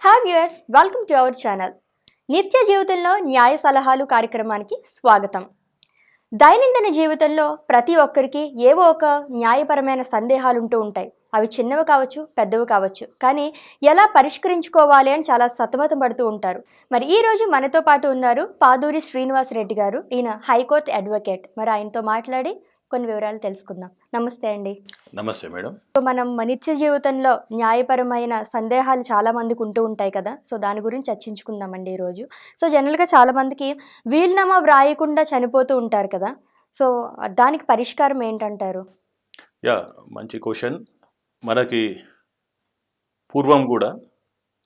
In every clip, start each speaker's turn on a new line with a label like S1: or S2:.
S1: Hi viewers, welcome to our channel. నిత్య జీవితంలో న్యాయ సలహాలు కార్యక్రమానికి స్వాగతం. దైనందిన జీవితంలో ప్రతి ఒక్కరికి ఏవో ఒక న్యాయపరమైన సందేహాలు ఉంటూ ఉంటాయి. అవి చిన్నవి కావచ్చు, పెద్దవి కావచ్చు. కానీ ఎలా పరిష్కరించుకోవాలి అని చాలా సతమతం పడుతూ ఉంటారు. మరి ఈ రోజు మనతో పాటు ఉన్నారు పాదూరి శ్రీనివాస్ రెడ్డి గారు. ఈయన హైకోర్టు అడ్వకేట్. మరి ఆయనతో మాట్లాడి కొన్ని వివరాలు తెలుసుకుందాం. నమస్తే అండి.
S2: నమస్తే మేడం.
S1: సో మనం నిత్య జీవితంలో న్యాయపరమైన సందేహాలు చాలా మందికి ఉంటూ ఉంటాయి కదా. సో దాని గురించి చర్చించుకుందామండి ఈరోజు. సో జనరల్గా చాలా మందికి వీలునామా వ్రాయకుండా చనిపోతూ ఉంటారు కదా. సో దానికి పరిష్కారం ఏంటంటారు?
S2: మంచి క్వశ్చన్. మనకి పూర్వం కూడా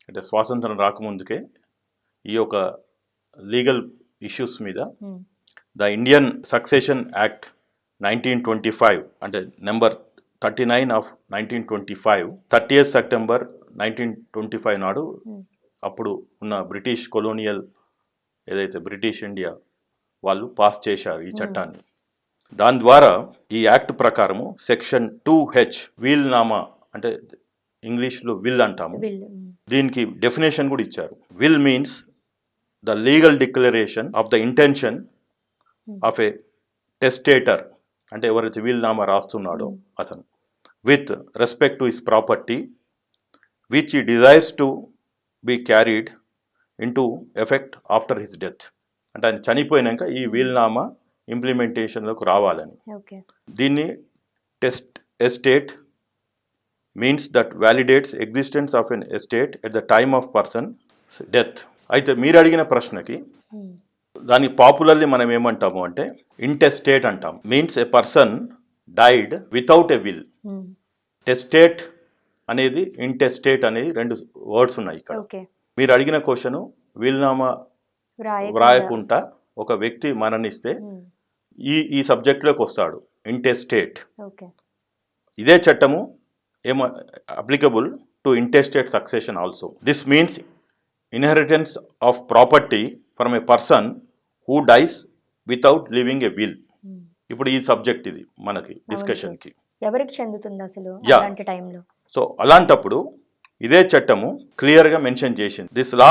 S2: అంటే స్వాతంత్రం రాకముందుకే ఈ యొక్క లీగల్ ఇష్యూస్ మీద ద ఇండియన్ సక్సెషన్ యాక్ట్ 1925 అంటే నెంబర్ 39 ఆఫ్ 1925 30th సెప్టెంబర్ 1925 నాడు అప్పుడు ఉన్న బ్రిటిష్ కొలోనియల్ ఏదైతే బ్రిటిష్ ఇండియా వాళ్ళు పాస్ చేశారు ఈ చట్టాన్ని. దాని ద్వారా ఈ యాక్ట్ ప్రకారము సెక్షన్ 2H వీల్నామా అంటే ఇంగ్లీష్లో విల్ అంటాము, దీనికి డెఫినేషన్ కూడా ఇచ్చారు. Will means the legal declaration of the intention of a testator అంటే ఎవరైతే వీల్నామా రాస్తున్నాడో అతను with respect to his property which he desires to be carried into effect after his death. అంటే ఆయన చనిపోయినాక ఈ వీల్నామా ఇంప్లిమెంటేషన్లోకి రావాలని. దీన్ని test estate means that validates existence of an estate at the time of person death. అయితే మీరు అడిగిన ప్రశ్నకి దాన్ని పాపులర్లీ మనం ఏమంటాము అంటే ఇంటెస్టేట్ అంటాం. Means a person died without a will. Testate అనేది ఇంటెస్టేట్ అనేది రెండు వర్డ్స్ ఉన్నాయి ఇక్కడ. మీరు అడిగిన క్వశ్చన్ వీల్నామా వ్రాయకుండా ఒక వ్యక్తి మరణిస్తే ఈ సబ్జెక్ట్లోకి వస్తాడు, ఇంటెస్టేట్. ఇదే చట్టము ఏమో applicable to intestate succession also. This means inheritance of property from A person who dice without living a will. ఇప్పుడు ఈ సబ్జెక్ట్ ఇది మనకి డిస్కషన్కి
S1: ఎవరికి చెందుతుంది అసలు అలాంటి టైంలో. సో
S2: అలాంటప్పుడు ఇదే చట్టము క్లియర్గా మెన్షన్ చేసింది. This law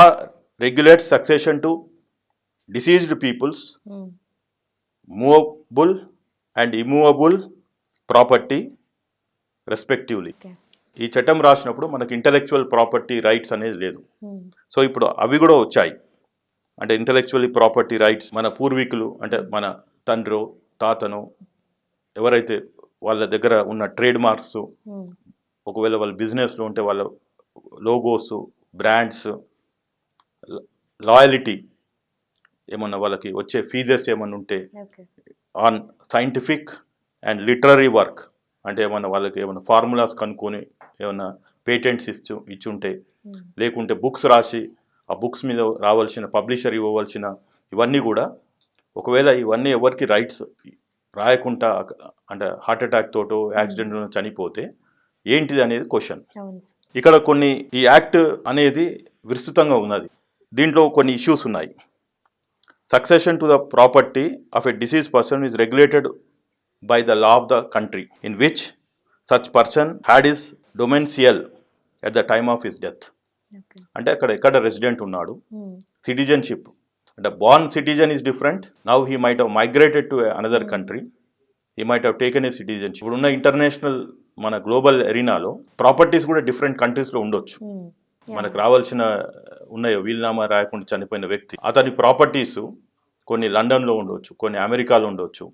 S2: regulates succession to deceased people's movable and immovable property respectively. ఈ చట్టం రాసినప్పుడు మనకి ఇంటలెక్చువల్ ప్రాపర్టీ రైట్స్ అనేది లేదు. సో ఇప్పుడు అవి కూడా వచ్చాయి. అంటే ఇంటలెక్చువల్ ప్రాపర్టీ రైట్స్ మన పూర్వీకులు అంటే మన తండ్రో తాతనో ఎవరైతే వాళ్ళ దగ్గర ఉన్న ట్రేడ్ మార్క్స్, ఒకవేళ వాళ్ళ బిజినెస్లో ఉంటే వాళ్ళ లోగోస్, బ్రాండ్స్, లాయలిటీ ఏమన్నా వాళ్ళకి వచ్చే ఫీజెస్ ఏమన్నా ఉంటే, on scientific and literary work అంటే ఏమన్నా వాళ్ళకి ఏమన్నా ఫార్ములాస్ కనుక్కొని ఏమన్నా పేటెంట్స్ ఇచ్చుంటే, లేకుంటే బుక్స్ రాసి ఆ బుక్స్ మీద రావాల్సిన పబ్లిషర్ ఇవ్వవలసిన ఇవన్నీ కూడా, ఒకవేళ ఇవన్నీ ఎవరికి రైట్స్ రాయకుండా అంటే హార్ట్ అటాక్ తోటో యాక్సిడెంట్లో చనిపోతే ఏంటిది అనేది క్వశ్చన్. ఇక్కడ కొన్ని ఈ యాక్ట్ అనేది విస్తృతంగా ఉన్నది. దీంట్లో కొన్ని ఇష్యూస్ ఉన్నాయి. Succession to the property of a deceased person is regulated by the law of the country in which such person had his domicile at the time of his death. అంటే అక్కడ ఎక్కడ resident ఉన్నాడు, citizenship అంటే born citizen is different. Now he might have migrated to another country, he might have taken a citizenship. ఇప్పుడు ఉన్న international మన global ఎరీనాలో properties కూడా డిఫరెంట్ కంట్రీస్లో ఉండొచ్చు. మనకు రావాల్సిన ఉన్నాయో వీల్నామా రాయకుండా చనిపోయిన వ్యక్తి, అతని ప్రాపర్టీస్ కొన్ని లండన్లో ఉండొచ్చు, కొన్ని అమెరికాలో ఉండొచ్చు,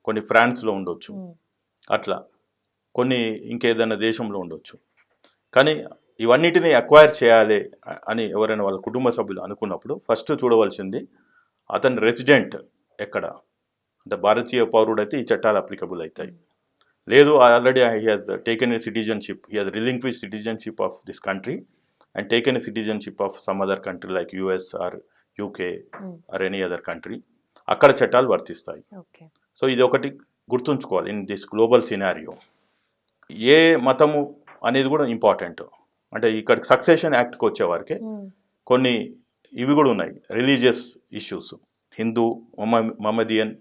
S2: కొన్ని ఫ్రాన్స్లో ఉండొచ్చు, అట్లా కొన్ని ఇంకేదైనా దేశంలో ఉండొచ్చు. కానీ ఇవన్నిటిని అక్వైర్ చేయాలి అని ఎవరైనా వాళ్ళ కుటుంబ సభ్యులు అనుకున్నప్పుడు ఫస్ట్ చూడవలసింది అతని రెసిడెంట్ ఎక్కడ. అంటే భారతీయ పౌరుడైతే ఈ చట్టాలు అప్లికబుల్ అవుతాయి. లేదు already he has taken a citizenship, he has relinquished citizenship of this country and taken a citizenship of some other country like US or UK or any other country, అక్కడ చట్టాలు వర్తిస్తాయి. So ఇది ఒకటి గుర్తుంచుకోవాలి in this global scenario. ఏ మతము అనేది కూడా important. అంటే ఇక్కడ సక్సెషన్ యాక్ట్కి వచ్చేవారికి కొన్ని ఇవి కూడా ఉన్నాయి, religious issues. Hindu, Mohammedan,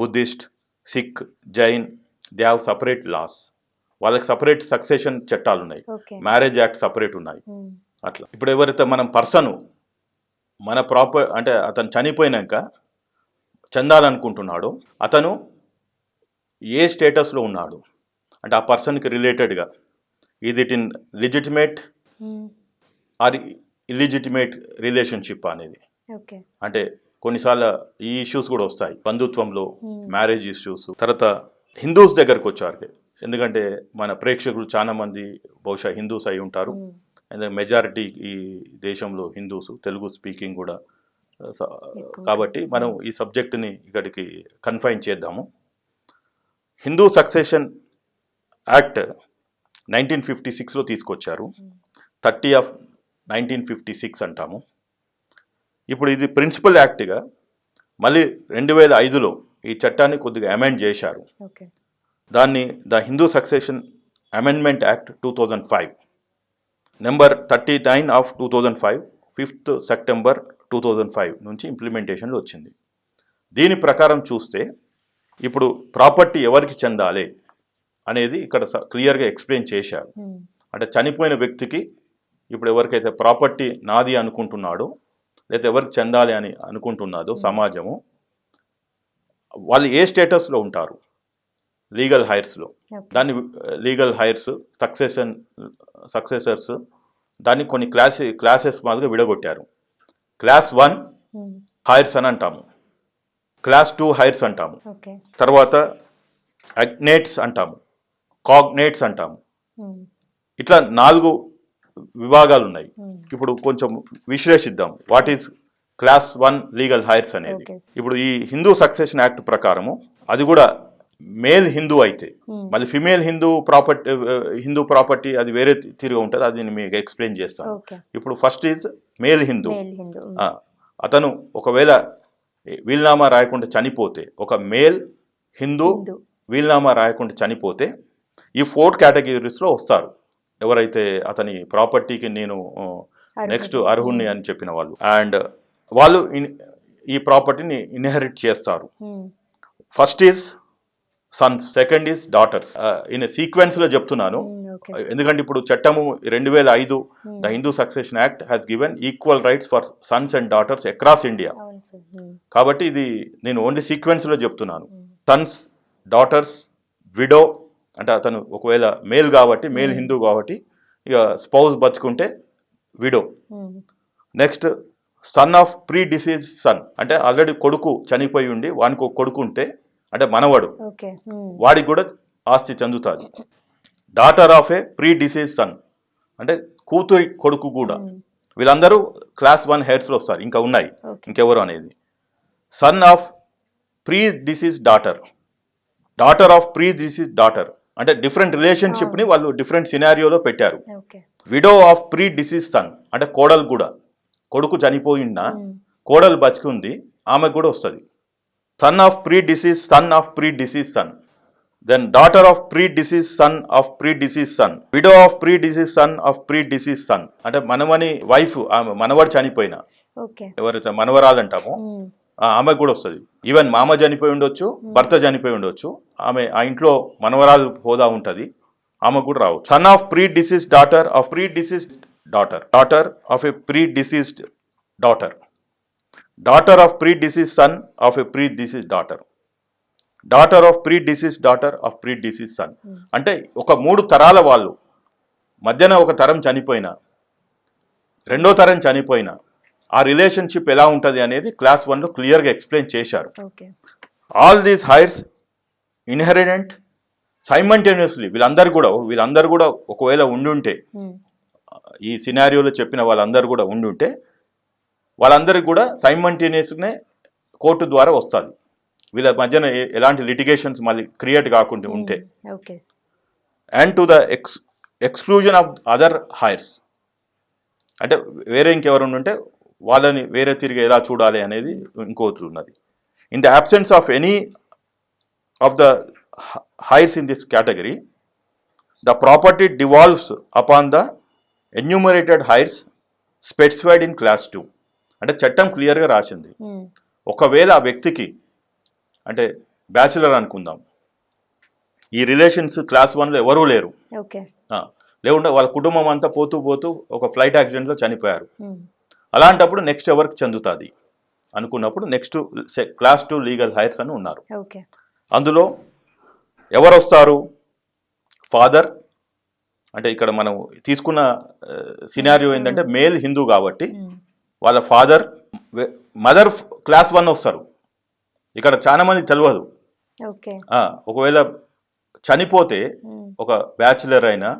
S2: Buddhist, Sikh, Jain, they have separate laws. వాళ్ళకి సపరేట్ సక్సెషన్ చట్టాలు ఉన్నాయి. మ్యారేజ్ యాక్ట్ సపరేట్ ఉన్నాయి. అట్లా ఇప్పుడు ఎవరైతే మనం పర్సన్ మన ప్రాపర్ అంటే అతను చనిపోయినాక చెందాలనుకుంటున్నాడో అతను ఏ స్టేటస్లో ఉన్నాడు అంటే ఆ పర్సన్కి రిలేటెడ్గా is it in legitimate or illegitimate relationship అనేది.
S1: ఓకే.
S2: అంటే కొన్నిసార్లు ఈ ఇష్యూస్ కూడా వస్తాయి బంధుత్వంలో, మ్యారేజ్ ఇష్యూస్. తర్వాత హిందూస్ దగ్గరకు వచ్చారు, ఎందుకంటే మన ప్రేక్షకులు చాలా మంది బహుశా హిందూస్ అయి ఉంటారు. మెజారిటీ ఈ దేశంలో హిందూస్, తెలుగు స్పీకింగ్ కూడా. కాబట్టి మనం ఈ సబ్జెక్టుని ఇక్కడికి కన్ఫైన్ చేద్దాము. హిందూ సక్సెషన్ యాక్ట్ 1956లో తీసుకొచ్చారు. 30 ఆఫ్ 1956 అంటాము. ఇప్పుడు ఇది ప్రిన్సిపల్ యాక్ట్గా మళ్ళీ 2005లో ఈ చట్టాన్ని కొద్దిగా అమెండ్ చేశారు. దాన్ని the Hindu succession amendment act 2005 number 39 of 2005 5th September 2005 నుంచి ఇంప్లిమెంటేషన్లో వచ్చింది. దీని ప్రకారం చూస్తే ఇప్పుడు ప్రాపర్టీ ఎవరికి చెందాలి అనేది ఇక్కడ క్లియర్గా ఎక్స్ప్లెయిన్ చేశారు. అంటే చనిపోయిన వ్యక్తికి ఇప్పుడు ఎవరికైతే ప్రాపర్టీ నాది అనుకుంటున్నాడో లేదా ఎవరికి చెందాలి అని అనుకుంటున్నదో సమాజము, వాళ్ళు ఏ స్టేటస్లో ఉంటారు లీగల్ హైర్స్లో. దాన్ని లీగల్ హైర్స్, సక్సెసర్స్ దాన్ని కొన్ని క్లాసెస్ మాదిరిగా విడగొట్టారు. క్లాస్ 1 హైర్స్ అని అంటాము, క్లాస్ 2 హైర్స్ అంటాము, తర్వాత అగ్నేట్స్ అంటాము, కాగ్నేట్స్ అంటాము. ఇట్లా 4 విభాగాలు ఉన్నాయి. ఇప్పుడు కొంచెం విశ్లేషిద్దాం what is class 1 legal heirs అనేది. ఇప్పుడు ఈ హిందూ సక్సెషన్ యాక్ట్ ప్రకారము అది కూడా మేల్ హిందూ అయితే, మళ్ళీ ఫిమేల్ హిందూ ప్రాపర్టీ అది వేరే తీరుగా ఉంటుంది, అది నేను మీకు ఎక్స్ప్లెయిన్ చేస్తాను. ఇప్పుడు ఫస్ట్ ఈజ్ మేల్ హిందూ. అతను ఒకవేళ వీల్నామా రాయకుండా చనిపోతే, ఒక మేల్ హిందూ వీల్నామా రాయకుండా చనిపోతే ఈ 4 కేటగిరీస్లో వస్తారు. ఎవరైతే అతని ప్రాపర్టీకి నేను నెక్స్ట్ అర్హుణ్ణి అని చెప్పిన వాళ్ళు, అండ్ వాళ్ళు ఈ ప్రాపర్టీని ఇన్హెరిట్ చేస్తారు. First is sons, second is daughters. In సీక్వెన్స్లో చెప్తున్నాను, ఎందుకంటే ఇప్పుడు చట్టము 2005 the Hindu succession act has given equal rights for sons and daughters across India. కాబట్టి ఇది నేను ఓన్లీ సీక్వెన్స్లో చెప్తున్నాను. సన్స్, డాటర్స్, విడో అంటే అతను ఒకవేళ మేల్ కాబట్టి, మేల్ హిందూ కాబట్టి ఇక స్పౌస్ బతుకుంటే widow. Next son of pre disease son, అంటే ఆల్రెడీ కొడుకు చనిపోయి ఉండి వానికి ఒక కొడుకు ఉంటే అంటే మనవడు, వాడికి కూడా ఆస్తి చెందుతుంది. Daughter of a pre disease son అంటే కూతురి కొడుకు కూడా. వీళ్ళందరూ క్లాస్ 1 హెయిర్స్లో వస్తారు. ఇంకా ఉన్నాయి ఇంకెవరు అనేది. Son of pre disease daughter, daughter of pre disease daughter అంటే డిఫరెంట్ రిలేషన్షిప్ని వాళ్ళు డిఫరెంట్ సినారియోలో పెట్టారు. Widow of pre disease son అంటే కోడలు కూడా, కొడుకు చనిపోయినా కోడలు బతికి ఉంది, ఆమెకు కూడా వస్తుంది. Son of pre disease son of pre disease son, then daughter of pre disease son of pre disease son, widow of pre disease son of pre disease son అంటే మనవని వైఫ్, ఆమె మనవడు చనిపోయినా ఎవరైతే మనవరాలు అంటామో ఆమెకు కూడా వస్తుంది. ఈవెన్ మామ చనిపోయి ఉండొచ్చు, భర్త చనిపోయి ఉండొచ్చు, ఆమె ఆ ఇంట్లో మనవరాలు హోదా ఉంటుంది, ఆమెకు కూడా రావచ్చు. Son of pre disease daughter of pre disease daughter, daughter of a predeceased daughter, daughter of pre disease son of a pre disease daughter, daughter of pre disease daughter of pre disease son. అంటే ఒక 3 తరాల వాళ్ళు మధ్యన ఒక తరం చనిపోయినా, రెండో తరం చనిపోయినా ఆ రిలేషన్షిప్ ఎలా ఉంటుంది అనేది క్లాస్ 1లో క్లియర్గా ఎక్స్ప్లెయిన్ చేశారు. ఆల్ దీస్ హైర్స్ ఇన్హెరిటెంట్ సైమంటేనియస్లీ, వీళ్ళందరూ కూడా ఒకవేళ ఉండుంటే, ఈ సినారియోలో చెప్పిన వాళ్ళందరూ కూడా ఉండుంటే వాళ్ళందరికీ కూడా సైమంటేనియస్గానే కోర్టు ద్వారా వస్తుంది. వీళ్ళ మధ్యన ఎలాంటి లిటిగేషన్స్ మళ్ళీ క్రియేట్ కాకుండా ఉంటే. And to the exclusion of other heirs అంటే వేరే ఇంకెవరు ఉంటే వాళ్ళని వేరే తిరిగి ఎలా చూడాలి అనేది ఇంకోటి ఉన్నది. In the absence of any of the heirs in this category, the property devolves upon the enumerated heirs specified in class 2 అంటే చట్టం క్లియర్గా రాసింది. ఒకవేళ ఆ వ్యక్తికి అంటే బ్యాచిలర్ అనుకుందాం, ఈ రిలేషన్స్ క్లాస్ 1లో ఎవరూ లేరు, లేకుంటే వాళ్ళ కుటుంబం అంతా పోతూ పోతూ ఒక ఫ్లైట్ యాక్సిడెంట్లో చనిపోయారు. అలాంటప్పుడు నెక్స్ట్ ఎవరికి చెందుతుంది అనుకున్నప్పుడు నెక్స్ట్ క్లాస్ 2 లీగల్ హైర్స్ అని ఉన్నారు.
S1: ఓకే.
S2: అందులో ఎవరు వస్తారు? ఫాదర్, అంటే ఇక్కడ మనం తీసుకున్న సినారియో ఏంటంటే మేల్ హిందూ కాబట్టి వాళ్ళ ఫాదర్, మదర్ క్లాస్ 1 వస్తారు. ఇక్కడ చాలా మంది తెలియదు.
S1: ఓకే.
S2: ఒకవేళ చనిపోతే ఒక బ్యాచిలర్ అయినా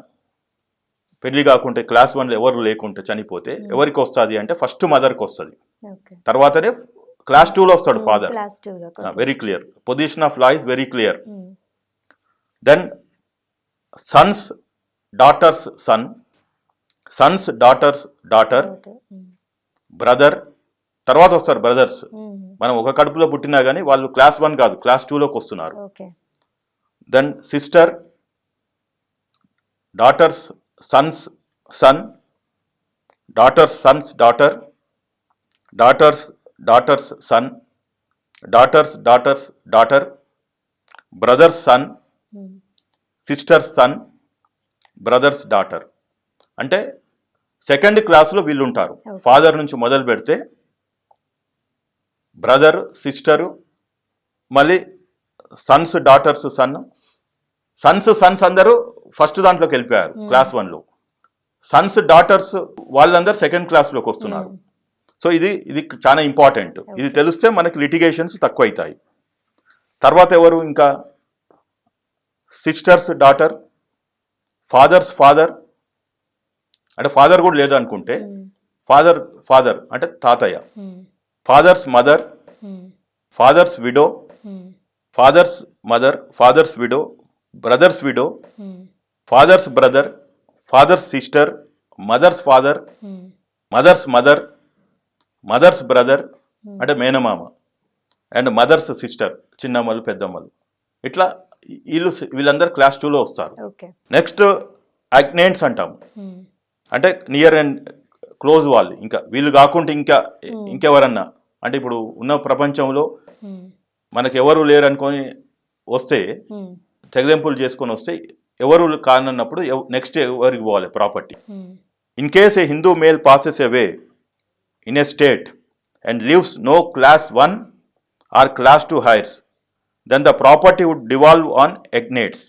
S2: పెళ్లి కాకుంటే క్లాస్ 1 ఎవరు లేకుంటే చనిపోతే ఎవరికి వస్తుంది అంటే ఫస్ట్ మదర్కి వస్తుంది, తర్వాతనే క్లాస్ 2లో వస్తాడు father. Very clear, position of law is very clear. Then sons daughters son, sons daughters daughter, brother తర్వాత వస్తారు బ్రదర్స్. మనం ఒక కడుపులో పుట్టినా కానీ వాళ్ళు క్లాస్ 1 కాదు, క్లాస్ 2లోకి వస్తున్నారు. Then sister, daughters sons son, daughters sons daughter, daughters daughters son, daughters daughters daughter, brothers son, sisters son, brothers daughter. అంటే సెకండ్ క్లాస్లో వీళ్ళు ఉంటారు. ఫాదర్ నుంచి మొదలు పెడితే బ్రదర్, సిస్టరు, మళ్ళీ సన్స్ డాటర్స్ సన్, సన్స్ అందరూ ఫస్ట్ దాంట్లోకి వెళ్ళిపోయారు క్లాస్ 1లో. సన్స్ డాటర్స్ వాళ్ళందరూ సెకండ్ క్లాస్లోకి వస్తున్నారు. సో ఇది చాలా ఇంపార్టెంట్. ఇది తెలిస్తే మనకి లిటిగేషన్స్ తక్కువ అవుతాయి. తర్వాత ఎవరు ఇంకా? సిస్టర్స్ డాటర్, ఫాదర్స్ ఫాదర్, అంటే ఫాదర్ కూడా లేదు అనుకుంటే ఫాదర్ అంటే తాతయ్య, father's mother, father's widow, father's mother, father's widow, brother's widow, father's brother, father's sister, mother's father, mother's mother, mother's brother అంటే మేనమామ, అండ్ మదర్స్ సిస్టర్ చిన్నమ్మలు పెద్దమ్మలు. ఇట్లా వీళ్ళందరూ క్లాస్ 2లో వస్తారు. నెక్స్ట్ అగ్నేంట్స్ అంటాము, అంటే నియర్ అండ్ క్లోజ్ వాళ్ళు. ఇంకా వీళ్ళు కాకుండా ఇంకెవరన్నా, అంటే ఇప్పుడు ఉన్న ప్రపంచంలో మనకు ఎవరు లేరు అనుకొని వస్తే, తెగదెంపులు చేసుకొని వస్తే ఎవరు కానన్నప్పుడు నెక్స్ట్ ఎవరికి పోవాలి property. In case a Hindu male passes away intestate and leaves no class 1 or class 2 heirs, then the property would devolve on agnates.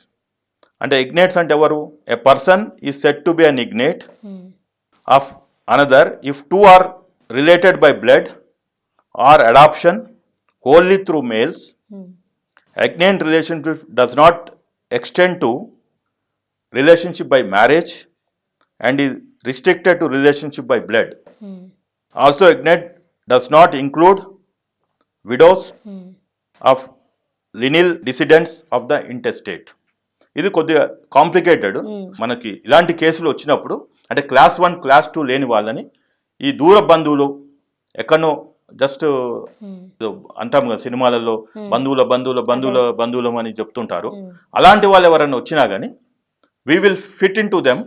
S2: అంటే ఎగ్నేట్స్ అంటే ఎవరు? A person is said to be an agnate of another if 2 are related by blood or adoption wholly through males. Agnate relationship does not extend to relationship by marriage and is restricted to relationship by blood. Also, agnate does not include widows of lineal descendants of the intestate. ఇది కొద్దిగా complicated. మనకి ఇలాంటి కేసులు వచ్చినప్పుడు అంటే class 1 class 2 లేని వాళ్ళని ఈ దూర బంధువులు ఎక్కడనో జస్ట్ అంటాం కదా సినిమాలలో బంధువుల బంధువుల బంధువుల బంధువులం అని చెప్తుంటారు. అలాంటి వాళ్ళు ఎవరైనా వచ్చినా కానీ we will fit in to them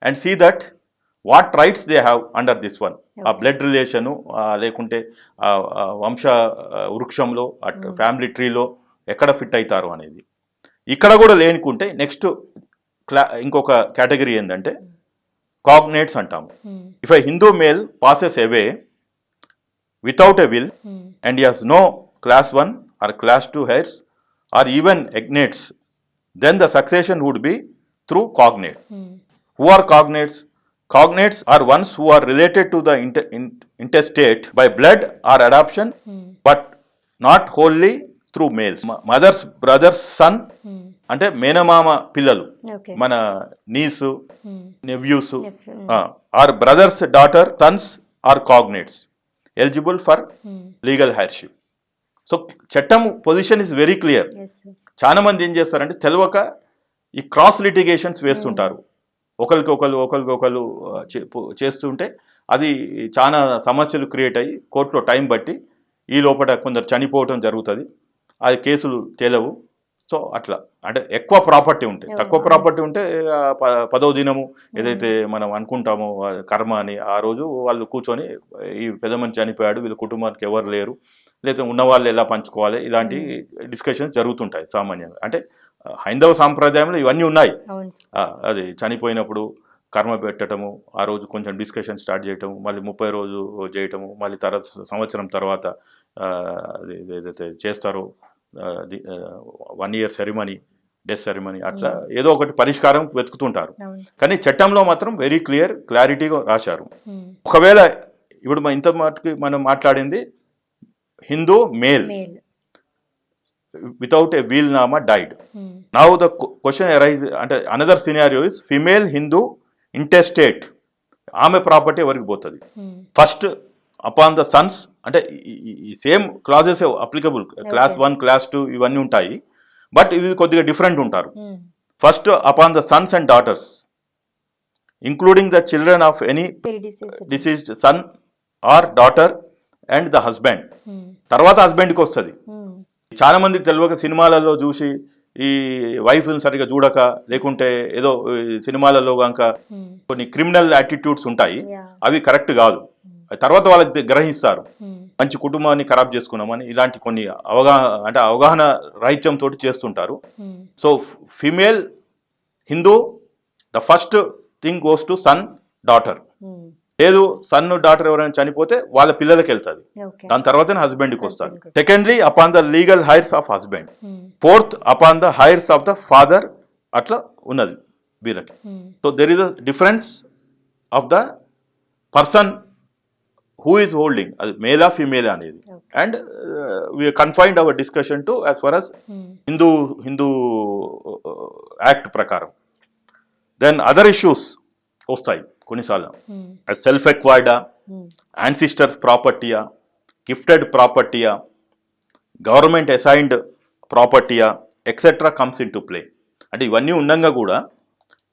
S2: and see that what rights they have under this one. ఆ బ్లడ్ రిలేషను లేకుంటే వంశ వృక్షంలో ఫ్యామిలీ ట్రీలో ఎక్కడ ఫిట్ అవుతారు అనేది. ఇక్కడ కూడా లేనుకుంటే నెక్స్ట్ ఇంకొక కేటగిరీ ఏంటంటే కాగ్నేట్స్ అంటాము. If a Hindu male passes away without a will and he has no class 1 or class 2 heirs or even agnates, then the succession would be through cognate. Who are cognates? Cognates are ones who are related to the intestate by blood or adoption but not wholly through males. Mother's brother's son అంటే మేనమామ పిల్లలు, మన nieces nephews or brothers daughter sons are cognates eligible for legal heirship. So చట్టం position is very clear. చాలా మంది ఏం చేస్తారంటే తెలియక ఈ క్రాస్ లిటిగేషన్స్ వేస్తుంటారు. ఒకరికొకరు చేస్తుంటే అది చాలా సమస్యలు క్రియేట్ అయ్యి కోర్టులో టైం బట్టి ఈ లోపల కొందరు చనిపోవటం జరుగుతుంది. అది కేసులు తేలవు. సో అట్లా అంటే ఎక్కువ ప్రాపర్టీ ఉంటే, తక్కువ ప్రాపర్టీ ఉంటే 10వ దినము ఏదైతే మనం అనుకుంటామో కర్మ అని, ఆ రోజు వాళ్ళు కూర్చొని ఈ పెద్ద మనిషి చనిపోయాడు, వీళ్ళ కుటుంబానికి ఎవరు లేరు, లేదా ఉన్నవాళ్ళు ఎలా పంచుకోవాలి, ఇలాంటి డిస్కషన్స్ జరుగుతుంటాయి సామాన్యంగా. అంటే హైందవ సాంప్రదాయంలో ఇవన్నీ ఉన్నాయి. అది చనిపోయినప్పుడు కర్మ పెట్టడము, ఆ రోజు కొంచెం డిస్కషన్ స్టార్ట్ చేయటము, మళ్ళీ 30 రోజు చేయటము, మళ్ళీ తర్వాత సంవత్సరం తర్వాత ఏదైతే చేస్తారో 1 year సెరిమనీ, డెత్ సెరిమనీ, అట్లా ఏదో ఒకటి పరిష్కారం వెతుకుతుంటారు. కానీ చట్టంలో మాత్రం వెరీ క్లారిటీగా రాశారు. ఒకవేళ ఇప్పుడు ఇంత మటుకు మనం మాట్లాడింది హిందూ మేల్ without a వీల్నామా died. Now the question arises, అంటే another scenario is female Hindu intestate, ఆమె ప్రాపర్టీ ఎవరికి పోతుంది? ఫస్ట్ అపాన్ ద సన్స్, అంటే ఈ same clauses applicable, class 1 class 2 ఇవన్నీ ఉంటాయి, బట్ ఇవి కొద్దిగా డిఫరెంట్ ఉంటారు. First upon the sons and daughters including the children of any deceased son or daughter and the husband. తర్వాత హస్బెండ్కి వస్తుంది. చాలా మందికి తెలియక సినిమాలలో చూసి ఈ వైఫ్ని సరిగా చూడక, లేకుంటే ఏదో సినిమాలలో కనుక కొన్ని క్రిమినల్ యాటిట్యూడ్స్ ఉంటాయి, అవి కరెక్ట్ కాదు. తర్వాత వాళ్ళకి గ్రహిస్తారు మంచి కుటుంబాన్ని ఖరాబ్ చేసుకున్నామని. ఇలాంటి కొన్ని అవగాహన రాహిత్యంతో చేస్తుంటారు. So female Hindu the first thing goes to son daughter. లేదు సన్ డాటర్ ఎవరైనా చనిపోతే వాళ్ళ పిల్లలకి వెళ్తుంది, దాని తర్వాతనే హస్బెండ్కి వస్తుంది. Secondly upon the legal heirs of husband. Fourth upon the heirs of the father. అట్లా ఉన్నది వీళ్ళకి. So there is a difference of the person who is holding, అది మేలా ఫిమేలా అనేది. And we confined our discussion to as far as Hindu act ప్రకారం. Then other issues వస్తాయి కొన్నిసార్లు. సెల్ఫ్ ఎక్వైర్డా, యాన్సిస్టర్స్ ప్రాపర్టీయా, గిఫ్టెడ్ ప్రాపర్టీయా, గవర్నమెంట్ అసైన్డ్ ప్రాపర్టీయా, etcetera comes into play. అంటే ఇవన్నీ ఉండగా కూడా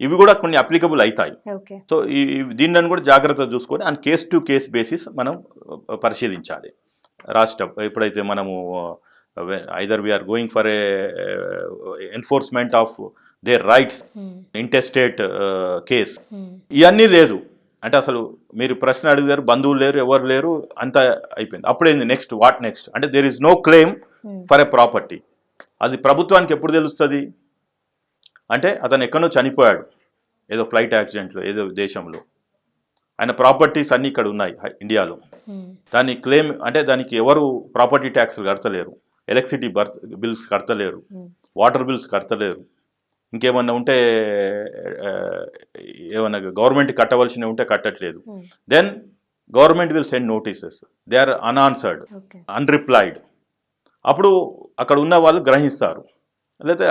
S2: ఇవి కూడా కొన్ని అప్లికబుల్ అవుతాయి. సో దీన్ని కూడా జాగ్రత్త చూసుకొని and case to case basis మనం పరిశీలించాలి. రాష్ట్రం ఎప్పుడైతే మనము either we are going for a enforcement of their rights, intestate case, ఇవన్నీ లేదు అంటే అసలు మీరు ప్రశ్న అడిగారు, బంధువులు లేరు, ఎవరు లేరు, అంతా అయిపోయింది. అప్పుడేంది నెక్స్ట్, వాట్ నెక్స్ట్? అంటే there is no claim for a property. అది ప్రభుత్వానికి ఎప్పుడు తెలుస్తుంది అంటే అతను ఎక్కడో చనిపోయాడు, ఏదో ఫ్లైట్ యాక్సిడెంట్లో, ఏదో దేశంలో, ఆయన ప్రాపర్టీస్ అన్నీ ఇక్కడ ఉన్నాయి ఇండియాలో. దాన్ని క్లెయిమ్ అంటే దానికి ఎవరు ప్రాపర్టీ ట్యాక్స్ కడతలేరు, ఎలక్ట్రిసిటీ బిల్స్ కడతలేరు, వాటర్ బిల్స్ కడతలేరు, ఇంకేమన్నా ఉంటే ఏమన్నా గవర్నమెంట్ కట్టవలసినవి ఉంటే కట్టట్లేదు. Then government will send notices, they are unanswered, unreplied. అప్పుడు అక్కడ ఉన్న వాళ్ళు గ్రహిస్తారు, లేకపోతే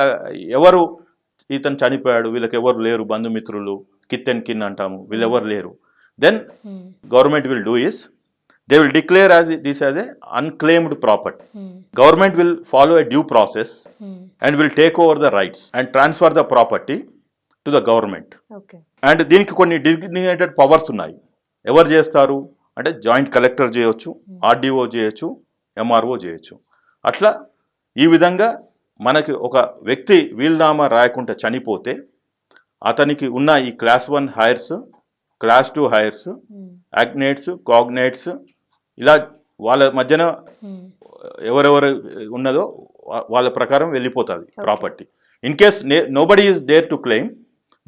S2: ఎవరు ఇతను చనిపోయాడు, వీళ్ళకి ఎవరు లేరు, బంధుమిత్రులు, కిత్ అండ్ కిన్ అంటాము, వీళ్ళెవరు లేరు. Then government will do is they will declare this as a unclaimed property. Government will follow a due process and will take over the rights and transfer the property to the government. And దీనికి కొన్ని designated powers ఉన్నాయి. ఎవరు చేస్తారు అంటే joint collector చేయొచ్చు, RDO చేయొచ్చు, MRO చేయొచ్చు. అట్లా ఈ విధంగా మనకి ఒక వ్యక్తి వీల్నామా రాయకుండా చనిపోతే అతనికి ఉన్న ఈ class 1 heirs, class 2 heirs, agnates, cognates, ఇలా వాళ్ళ మధ్యన ఎవరెవరు ఉన్నదో వాళ్ళ ప్రకారం వెళ్ళిపోతుంది property. In case nobody is there to claim,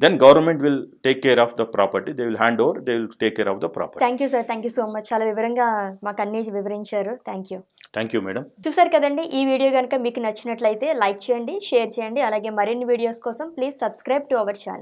S2: then government will take care of the property, they will hand over, they will take care of the property.
S1: Thank you sir, thank you so much. చాలా వివరంగా మాకు అన్ని వివరించారు. Thank you
S2: madam.
S1: చూసారు కదండి, ఈ video కనుక మీకు నచ్చినట్లయితే లైక్ చేయండి, షేర్ చేయండి. అలాగే మరిన్ని వీడియోస్ కోసం please subscribe to our channel.